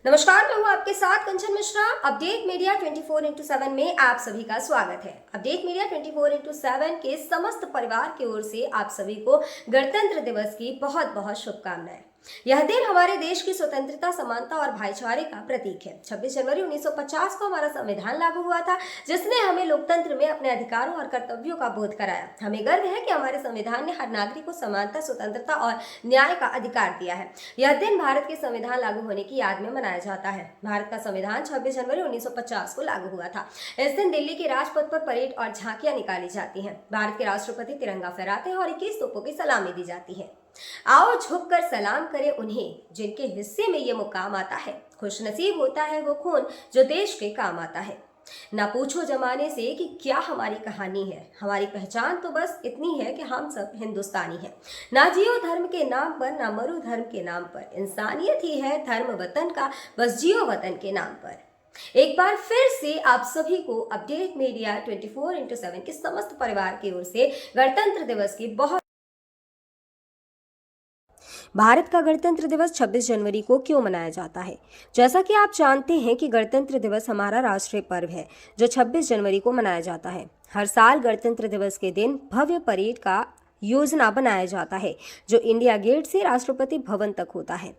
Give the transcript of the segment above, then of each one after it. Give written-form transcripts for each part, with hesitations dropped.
नमस्कार, मैं हूँ आपके साथ कंचन मिश्रा। अपडेट मीडिया 24x7 में आप सभी का स्वागत है। अपडेट मीडिया 24x7 के समस्त परिवार की ओर से आप सभी को गणतंत्र दिवस की बहुत बहुत शुभकामनाएं। यह दिन हमारे देश की स्वतंत्रता, समानता और भाईचारे का प्रतीक है। 26 जनवरी 1950 को हमारा संविधान लागू हुआ था, जिसने हमें लोकतंत्र में अपने अधिकारों और कर्तव्यों का बोध कराया। हमें गर्व है कि हमारे संविधान ने हर नागरिक को समानता, स्वतंत्रता और न्याय का अधिकार दिया है। यह दिन भारत के संविधान लागू होने की याद में मनाया जाता है। भारत का संविधान 26 जनवरी 1950 को लागू हुआ था। इस दिन दिल्ली के राजपथ पर परेड और झांकियां निकाली जाती हैं। भारत के राष्ट्रपति तिरंगा फहराते हैं और 21 तोपों की सलामी दी जाती है। आओ झुककर सलाम करें उन्हें जिनके हिस्से में ये मुकाम आता है। खुशनसीब होता है वो खून जो देश के काम आता है। ना पूछो जमाने से कि क्या हमारी कहानी है, हमारी पहचान तो बस इतनी है कि हम सब हिंदुस्तानी हैं। ना जियो धर्म के नाम पर, ना मरो धर्म के नाम पर, इंसानियत ही है धर्म वतन का, बस जियो वतन के नाम पर। एक बार फिर से आप सभी को अपडेट मीडिया 24x7 के समस्त परिवार की ओर से गणतंत्र दिवस की बहुत। भारत का गणतंत्र दिवस 26 जनवरी को क्यों मनाया जाता है? जैसा कि आप जानते हैं कि गणतंत्र दिवस हमारा राष्ट्रीय पर्व है जो 26 जनवरी को मनाया जाता है। हर साल गणतंत्र दिवस के दिन भव्य परेड का योजना बनाया जाता है जो इंडिया गेट से राष्ट्रपति भवन तक होता है।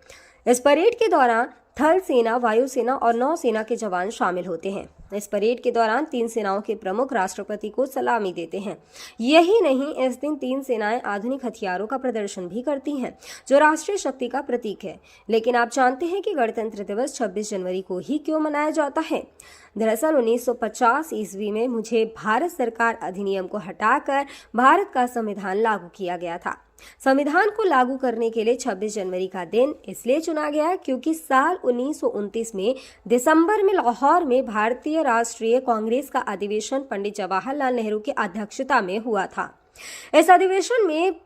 इस परेड के दौरान थल सेना, वायुसेना और नौसेना के जवान शामिल होते हैं। इस परेड के दौरान तीन सेनाओं के प्रमुख राष्ट्रपति को सलामी देते हैं। यही नहीं, इस दिन तीन सेनाएं आधुनिक हथियारों का प्रदर्शन भी करती हैं जो राष्ट्रीय शक्ति का प्रतीक है। लेकिन आप जानते हैं कि गणतंत्र दिवस 26 जनवरी को ही क्यों मनाया जाता है? दरअसल 1950 ईस्वी में मुझे भारत सरकार अधिनियम को हटाकर भारत का संविधान लागू किया गया था। संविधान को लागू करने के लिए 26 जनवरी का दिन इसलिए चुना गया क्योंकि साल 1929 में दिसंबर में लाहौर में भारतीय राष्ट्रीय कांग्रेस का अधिवेशन पंडित जवाहरलाल नेहरू की अध्यक्षता में हुआ था। इस अधिवेशन में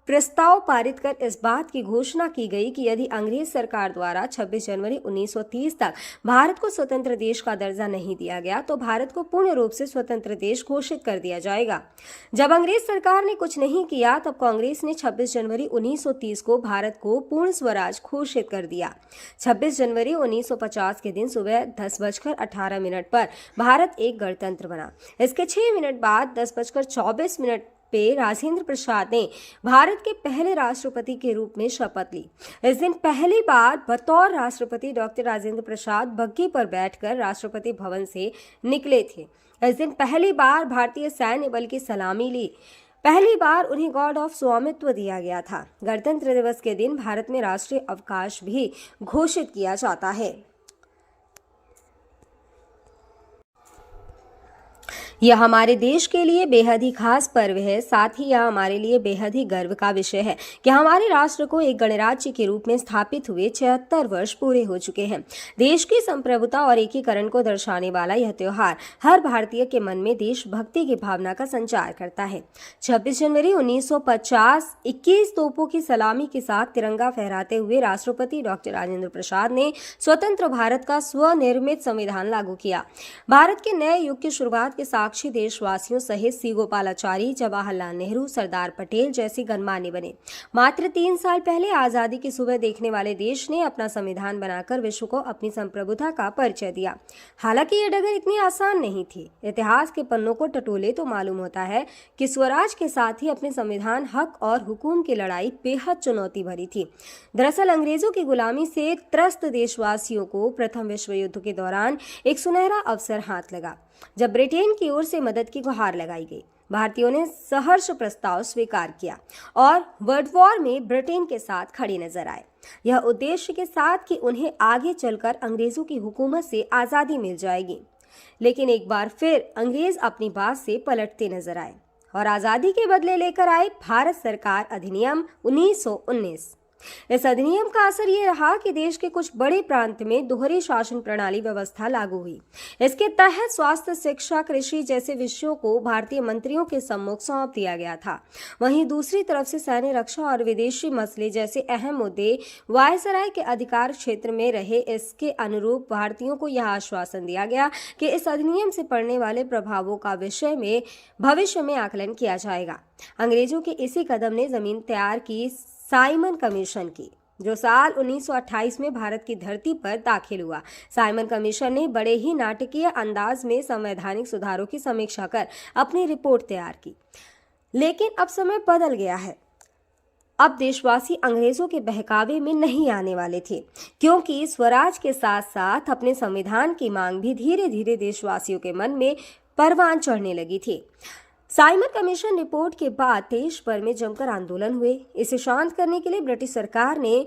प्रस्ताव पारित कर इस बात की घोषणा की गई कि यदि अंग्रेज सरकार द्वारा 26 जनवरी 1930 तक भारत को स्वतंत्र देश का दर्जा नहीं दिया गया तो भारत को पूर्ण रूप से स्वतंत्र देश घोषित कर दिया जाएगा। जब अंग्रेज सरकार ने कुछ नहीं किया तब कांग्रेस ने 26 जनवरी 1930 को भारत को पूर्ण स्वराज घोषित कर दिया। 26 जनवरी 1950 के दिन सुबह 10:18 पर भारत एक गणतंत्र बना। इसके 6 मिनट बाद 10:24 पे राजेंद्र प्रसाद ने भारत के पहले राष्ट्रपति के रूप में शपथ ली। इस दिन पहली बार बतौर राष्ट्रपति डॉक्टर राजेंद्र प्रसाद बग्घी पर बैठकर राष्ट्रपति भवन से निकले थे। इस दिन पहली बार भारतीय सैन्य बल की सलामी ली। पहली बार उन्हें गॉड ऑफ स्वामित्व दिया गया था। गणतंत्र दिवस के दिन भारत में राष्ट्रीय अवकाश भी घोषित किया जाता है। यह हमारे देश के लिए बेहद ही खास पर्व है। साथ ही यह हमारे लिए बेहद ही गर्व का विषय है कि हमारे राष्ट्र को एक गणराज्य के रूप में स्थापित हुए 76 वर्ष पूरे हो चुके हैं। देश की संप्रभुता और एकीकरण को दर्शाने वाला यह त्योहार हर भारतीय के मन में देशभक्ति की भावना का संचार करता है। 26 जनवरी 1950 21 तोपों की सलामी के साथ तिरंगा फहराते हुए राष्ट्रपति डॉक्टर राजेंद्र प्रसाद ने स्वतंत्र भारत का स्वनिर्मित संविधान लागू किया। भारत के नए युग की शुरुआत के साक्षी देशवासियों सहित सी गोपालाचारी, जवाहरलाल नेहरू, सरदार पटेल जैसे गणमान्य बने। मात्र 3 साल पहले आजादी की सुबह देखने वाले देश ने अपना संविधान बनाकर विश्व को अपनी संप्रभुता का परिचय दिया। हालांकि ये डगर इतनी आसान नहीं थी। इतिहास के पन्नों को टटोले तो मालूम होता है कि स्वराज के साथ ही अपने संविधान, हक और हुकूम की लड़ाई बेहद चुनौती भरी थी। दरअसल अंग्रेजों की गुलामी से त्रस्त देशवासियों को प्रथम विश्व युद्ध के दौरान एक सुनहरा अवसर हाथ लगा जब ब्रिटेन की ओर से मदद की गुहार लगाई गई। भारतीयों ने सहर्ष प्रस्ताव स्वीकार किया और वर्ल्ड वॉर में ब्रिटेन के साथ खड़े नजर आए। यह उद्देश्य के साथ कि उन्हें आगे चलकर अंग्रेजों की हुकूमत से आज़ादी मिल जाएगी। लेकिन एक बार फिर अंग्रेज अपनी बात से पलटते नजर आए और आज़ादी के बदले लेकर आए भारत सरकार अधिनियम 1919। इस अधिनियम का असर ये रहा कि देश के कुछ बड़े प्रांत में दोहरी शासन प्रणाली व्यवस्था लागू हुई। इसके तहत स्वास्थ्य, शिक्षा, कृषि जैसे विषयों को भारतीय मंत्रियों के सम्मुख सौंप दिया गया था। वहीं दूसरी तरफ से सैन्य, रक्षा और विदेशी मसले जैसे अहम मुद्दे वायसराय के अधिकार क्षेत्र में रहे। इसके अनुरूप भारतीयों को यह आश्वासन दिया गया कि इस अधिनियम से पड़ने वाले प्रभावों का विषय में भविष्य में आकलन किया जाएगा। अंग्रेजों के इसी कदम ने जमीन तैयार की साइमन कमीशन की। जो साल 1928 में भारत की धरती पर दाखिल हुआ। साइमन कमीशन ने बड़े ही नाटकीय अंदाज में संवैधानिक सुधारों की समीक्षा कर अपनी रिपोर्ट तैयार की। लेकिन अब समय बदल गया है। अब देशवासी अंग्रेजों के बहकावे में नहीं आने वाले थे, क्योंकि स्वराज के साथ साथ अपने संविधान की मांग भी धीरे धीरे देशवासियों के मन में परवान चढ़ने लगी थी। साइमन कमीशन रिपोर्ट के बाद देश भर में जमकर आंदोलन हुए। इसे शांत करने के लिए ब्रिटिश सरकार ने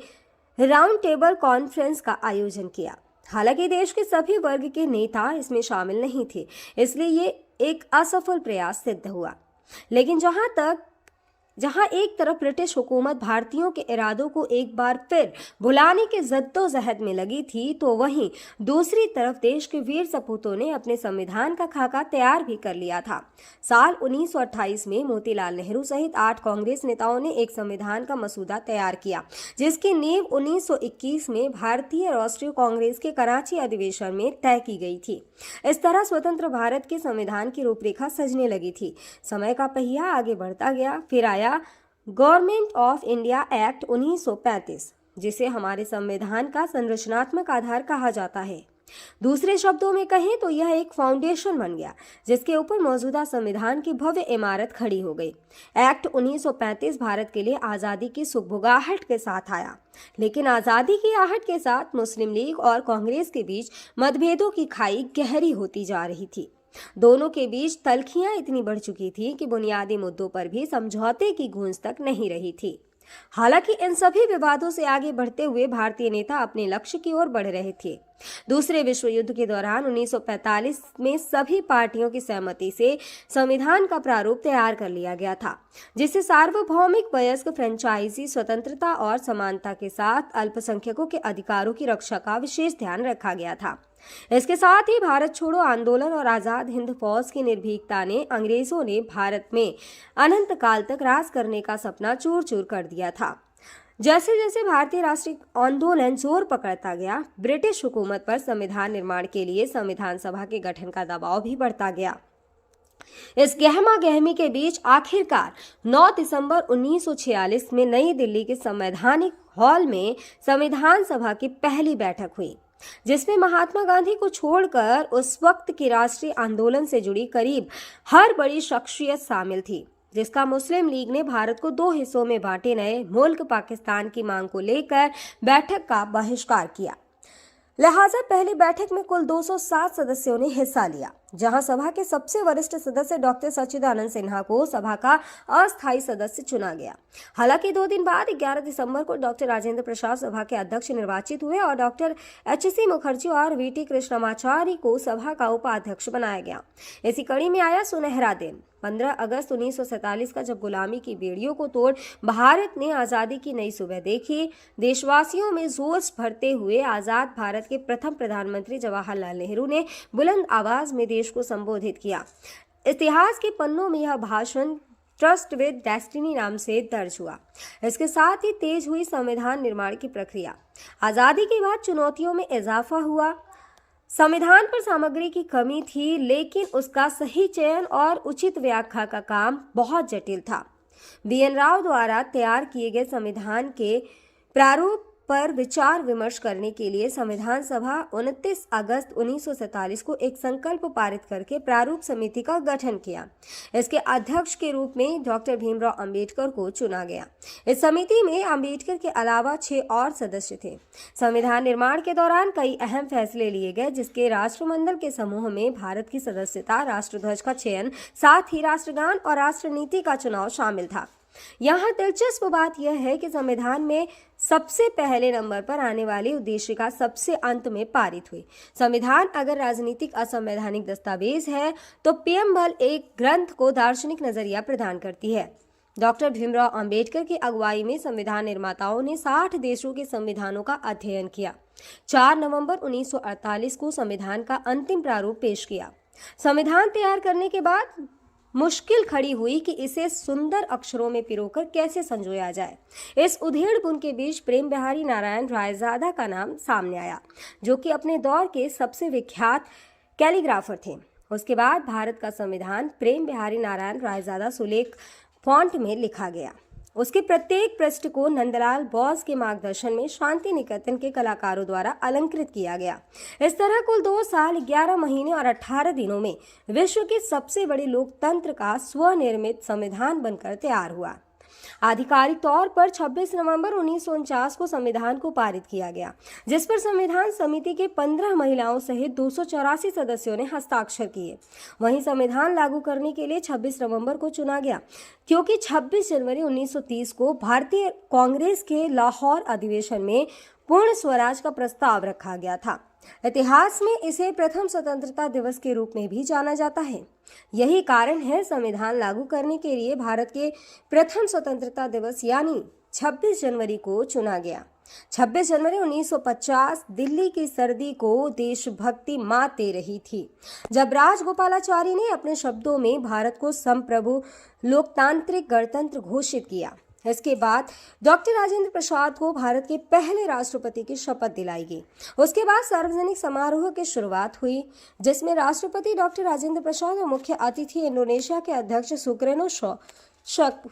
राउंड टेबल कॉन्फ्रेंस का आयोजन किया। हालांकि देश के सभी वर्ग के नेता इसमें शामिल नहीं थे, इसलिए ये एक असफल प्रयास सिद्ध हुआ। लेकिन जहां एक तरफ ब्रिटिश हुकूमत भारतीयों के इरादों को एक बार फिर भुलाने के जद्दोजहद में लगी थी, तो वहीं दूसरी तरफ देश के वीर सपूतों ने अपने संविधान का खाका तैयार भी कर लिया था। साल 1928 में मोतीलाल नेहरू सहित 8 कांग्रेस नेताओं ने एक संविधान का मसूदा तैयार किया, जिसकी नींव 1921 में भारतीय राष्ट्रीय कांग्रेस के कराची अधिवेशन में तय की गई थी। इस तरह स्वतंत्र भारत के संविधान की रूपरेखा सजने लगी थी। समय का पहिया आगे बढ़ता गया। फिर आया गवर्नमेंट ऑफ इंडिया एक्ट 1935, जिसे हमारे संविधान का संरचनात्मक आधार कहा जाता है। दूसरे शब्दों में कहें तो यह एक फाउंडेशन बन गया, जिसके ऊपर मौजूदा संविधान की भव्य इमारत खड़ी हो गई। एक्ट 1935 भारत के लिए आज़ादी की सुगबुगाहट के साथ आया, लेकिन आज़ादी की आहट के साथ मुस्लिम लीग और कांग्रेस के बीच मतभेदों की खाई गहरी होती जा रही थी। दोनों के बीच तल्खियां इतनी बढ़ चुकी थी कि बुनियादी मुद्दों पर भी समझौते की गूंज तक नहीं रही थी। हालांकि इन सभी विवादों से आगे बढ़ते हुए भारतीय नेता अपने लक्ष्य की ओर बढ़ रहे थे। दूसरे विश्व युद्ध के दौरान 1945 में सभी पार्टियों की सहमति से संविधान का प्रारूप तैयार कर लिया गया था, जिसे सार्वभौमिक वयस्क फ्रेंचाइजी स्वतंत्रता और समानता के साथ अल्पसंख्यकों के अधिकारों की रक्षा का विशेष ध्यान रखा गया था। इसके साथ ही भारत छोड़ो आंदोलन और आजाद हिंद फौज की निर्भीकता ने अंग्रेजों ने भारत में अनंत काल तक राज करने का सपना चूर चूर कर दिया था। जैसे जैसे भारतीय राष्ट्रीय आंदोलन जोर पकड़ता गया, ब्रिटिश हुकूमत पर संविधान निर्माण के लिए संविधान सभा के गठन का दबाव भी बढ़ता गया। इस गहमा गहमी के बीच आखिरकार 9 दिसंबर 1946 में नई दिल्ली के संवैधानिक हॉल में संविधान सभा की पहली बैठक हुई, जिसमें महात्मा गांधी को छोड़कर उस वक्त के राष्ट्रीय आंदोलन से जुड़ी करीब हर बड़ी शख्सियत शामिल थी, जिसका मुस्लिम लीग ने भारत को 2 हिस्सों में बांटे नए मुल्क पाकिस्तान की मांग को लेकर बैठक का बहिष्कार किया। लिहाजा पहली बैठक में कुल 207 सदस्यों ने हिस्सा लिया, जहां सभा के सबसे वरिष्ठ सदस्य डॉक्टर सच्चिदानंद सिन्हा को सभा का अस्थायी सदस्य चुना गया। हालांकि 2 दिन बाद 11 दिसंबर को डॉक्टर राजेंद्र प्रसाद सभा के अध्यक्ष निर्वाचित हुए और डॉक्टर HC मुखर्जी और VT कृष्णमाचारी को सभा का उपाध्यक्ष बनाया गया। इसी कड़ी में आया सुनहरा दिन 15 अगस्त 1947 का, जब गुलामी की बेड़ियों को तोड़ भारत ने आज़ादी की नई सुबह देखी। देशवासियों में जोश भरते हुए आज़ाद भारत के प्रथम प्रधानमंत्री जवाहरलाल नेहरू ने बुलंद आवाज में देश को संबोधित किया। इतिहास के पन्नों में यह भाषण ट्रस्ट विद डेस्टिनी नाम से दर्ज हुआ। इसके साथ ही तेज हुई संविधान निर्माण की प्रक्रिया। आज़ादी के बाद चुनौतियों में इजाफा हुआ। संविधान पर सामग्री की कमी थी, लेकिन उसका सही चयन और उचित व्याख्या का काम बहुत जटिल था। BN राव द्वारा तैयार किए गए संविधान के प्रारूप पर विचार विमर्श करने के लिए संविधान सभा 29 अगस्त 1947 को एक संकल्प पारित करके प्रारूप समिति का गठन किया। इसके अध्यक्ष के रूप में डॉक्टर भीमराव अंबेडकर को चुना गया। इस समिति में अंबेडकर के अलावा 6 और सदस्य थे। संविधान निर्माण के दौरान कई अहम फैसले लिए गए, जिसके राष्ट्रमंडल के समूह में भारत की सदस्यता, राष्ट्रध्वज का चयन, साथ ही राष्ट्रगान और राष्ट्रनीति का चुनाव शामिल था। यहाँ दिलचस्प बात यह है कि संविधान में सबसे पहले नंबर पर आने वाली उद्देशिका सबसे अंत में पारित हुई। संविधान अगर राजनीतिक असंवैधानिक दस्तावेज है, तो प्रियम्बल एक ग्रंथ को दार्शनिक नजरिया प्रदान करती है। डॉक्टर भीमराव अंबेडकर की अगुवाई में संविधान निर्माताओं ने 60 देशों के संविधानों का अध्ययन किया। 4 नवंबर 1948 को संविधान का अंतिम प्रारूप पेश किया। संविधान तैयार करने के बाद मुश्किल खड़ी हुई कि इसे सुंदर अक्षरों में पिरोकर कैसे संजोया जाए। इस उधेड़-बुन के बीच प्रेम बिहारी नारायण रायजादा का नाम सामने आया, जो कि अपने दौर के सबसे विख्यात कैलीग्राफर थे। उसके बाद भारत का संविधान प्रेम बिहारी नारायण रायजादा सुलेख फॉन्ट में लिखा गया। उसके प्रत्येक पृष्ठ को नंदलाल बोस के मार्गदर्शन में शांति निकेतन के कलाकारों द्वारा अलंकृत किया गया। इस तरह कुल 2 साल 11 महीने और 18 दिनों में विश्व के सबसे बड़े लोकतंत्र का स्वनिर्मित संविधान बनकर तैयार हुआ। आधिकारिक तौर पर 26 नवंबर 1949 को संविधान को पारित किया गया, जिस पर संविधान समिति के 15 महिलाओं सहित 284 सदस्यों ने हस्ताक्षर किए। वहीं संविधान लागू करने के लिए 26 नवंबर को चुना गया, क्योंकि 26 जनवरी 1930 को भारतीय कांग्रेस के लाहौर अधिवेशन में पूर्ण स्वराज का प्रस्ताव रखा गया था। इतिहास में इसे प्रथम स्वतंत्रता दिवस के रूप में भी जाना जाता है। यही कारण है संविधान लागू करने के लिए भारत के प्रथम स्वतंत्रता दिवस यानी 26 जनवरी को चुना गया। 26 जनवरी 1950 दिल्ली की सर्दी को देशभक्ति मात दे रही थी, जब राजगोपालाचारी ने अपने शब्दों में भारत को संप्रभु लोकतांत्रिक गणतंत्र घोषित किया। इसके बाद डॉक्टर राजेंद्र प्रसाद को भारत के पहले राष्ट्रपति की शपथ दिलाई गई। उसके बाद सार्वजनिक समारोह की शुरुआत हुई, जिसमें राष्ट्रपति डॉक्टर राजेंद्र प्रसाद और मुख्य अतिथि इंडोनेशिया के अध्यक्ष सुकर्नो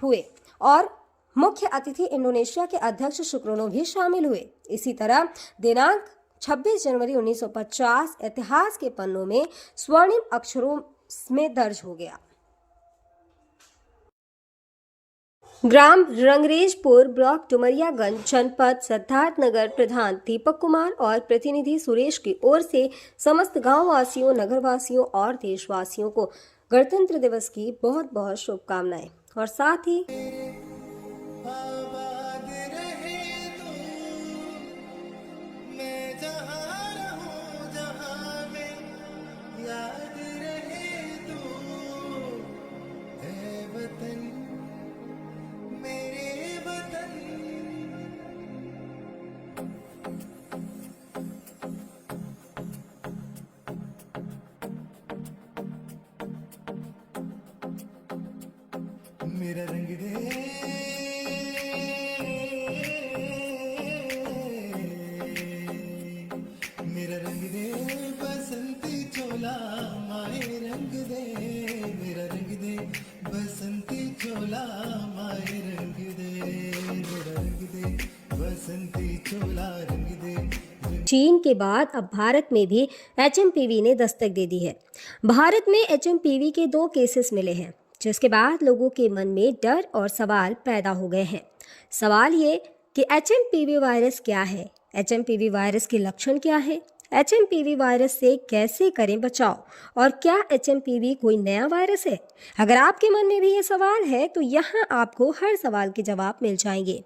हुए और मुख्य अतिथि इंडोनेशिया के अध्यक्ष सुकर्नो भी शामिल हुए। इसी तरह दिनांक 26 जनवरी 1950 इतिहास के पन्नों में स्वर्णिम अक्षरों में दर्ज हो गया। ग्राम रंगरेजपुर, ब्लॉक डुमरियागंज, जनपद सिद्धार्थनगर प्रधान दीपक कुमार और प्रतिनिधि सुरेश की ओर से समस्त गांव वासियों, नगर वासियों और देशवासियों को गणतंत्र दिवस की बहुत बहुत शुभकामनाएं। और साथ ही मेरा रंग दे, मेरा रंग दे बसंती चोला, माए रंग दे, मेरा रंग दे बसंती चोला, माए रंग दे, मेरा रंग दे बसंती चोला, रंग दे। चीन के बाद अब भारत में भी एचएमपीवी ने दस्तक दे दी है। भारत में एचएमपीवी के 2 केसेस मिले हैं, जिसके बाद लोगों के मन में डर और सवाल पैदा हो गए हैं। सवाल ये कि एचएमपीवी वायरस क्या है, एचएमपीवी वायरस के लक्षण क्या है, एचएमपीवी वायरस से कैसे करें बचाव और क्या एचएमपीवी कोई नया वायरस है। अगर आपके मन में भी ये सवाल है तो यहाँ आपको हर सवाल के जवाब मिल जाएंगे।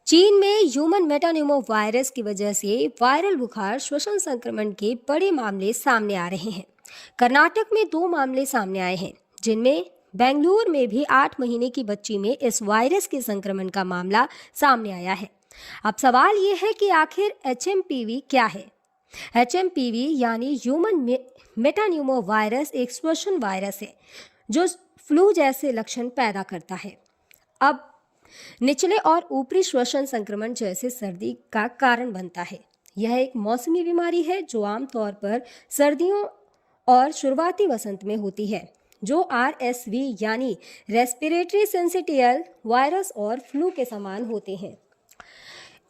चीन में ह्यूमन मेटान्यूमो वायरस की वजह से वायरल बुखार श्वसन संक्रमण के बड़े मामले सामने आ रहे हैं। कर्नाटक में 2 मामले सामने आए हैं, जिनमें बेंगलुरु में भी 8 महीने की बच्ची में इस वायरस के संक्रमण का मामला सामने आया है। अब सवाल ये है कि आखिर एचएमपीवी क्या है। एचएमपीवी यानी ह्यूमन मेटान्यूमो वायरस एक श्वसन वायरस है जो फ्लू जैसे लक्षण पैदा करता है। अब निचले और ऊपरी श्वसन संक्रमण जैसे सर्दी का कारण बनता है। यह एक मौसमी बीमारी है जो आमतौर पर सर्दियों और शुरुआती वसंत में होती है, जो RSV यानी रेस्पिरेटरी सिंसिटियल वायरस और फ्लू के समान होते हैं।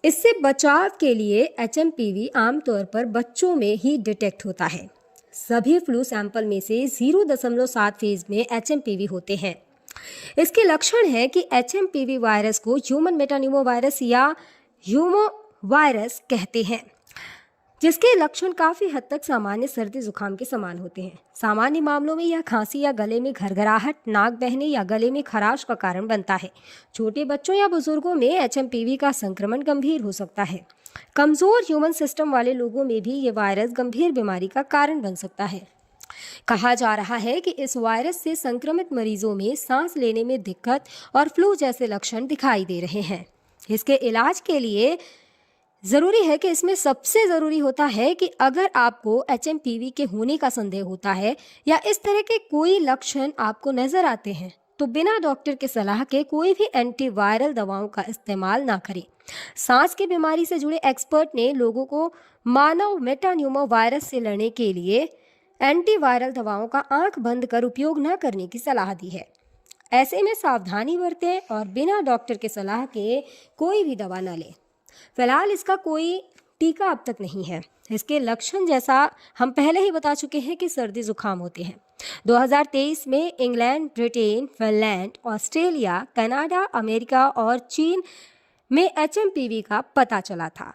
इससे बचाव के लिए एचएमपीवी आमतौर पर बच्चों में ही डिटेक्ट होता है। सभी फ्लू सैंपल में से 0.7 फेज में एचएमपीवी होते हैं। इसके लक्षण है कि एचएमपीवी वायरस को ह्यूमन मेटान्यूमो वायरस या ह्यूमो वायरस कहते हैं, जिसके लक्षण काफ़ी हद तक सामान्य सर्दी जुकाम के समान होते हैं। सामान्य मामलों में यह खांसी या गले में घरघराहट, नाक बहने या गले में खराश का कारण बनता है। छोटे बच्चों या बुजुर्गों में एचएमपीवी का संक्रमण गंभीर हो सकता है। कमज़ोर ह्यूमन सिस्टम वाले लोगों में भी ये वायरस गंभीर बीमारी का कारण बन सकता है। कहा जा रहा है कि इस वायरस से संक्रमित मरीजों में सांस लेने में दिक्कत और फ्लू जैसे लक्षण दिखाई दे रहे हैं। इसके इलाज के लिए ज़रूरी है कि इसमें सबसे ज़रूरी होता है कि अगर आपको एचएमपीवी के होने का संदेह होता है या इस तरह के कोई लक्षण आपको नज़र आते हैं तो बिना डॉक्टर के सलाह के कोई भी एंटीवायरल दवाओं का इस्तेमाल ना करें। सांस की बीमारी से जुड़े एक्सपर्ट ने लोगों को मानव मेटान्यूमो वायरस से लड़ने के लिए एंटीवायरल दवाओं का आंख बंद कर उपयोग न करने की सलाह दी है। ऐसे में सावधानी बरतें और बिना डॉक्टर के सलाह के कोई भी दवा न लें। फिलहाल इसका कोई टीका अब तक नहीं है। इसके लक्षण जैसा हम पहले ही बता चुके हैं कि सर्दी जुकाम होते हैं। 2023 में England, Britain, Finland, Australia, Canada, America और चीन में HMPV का पता चला था।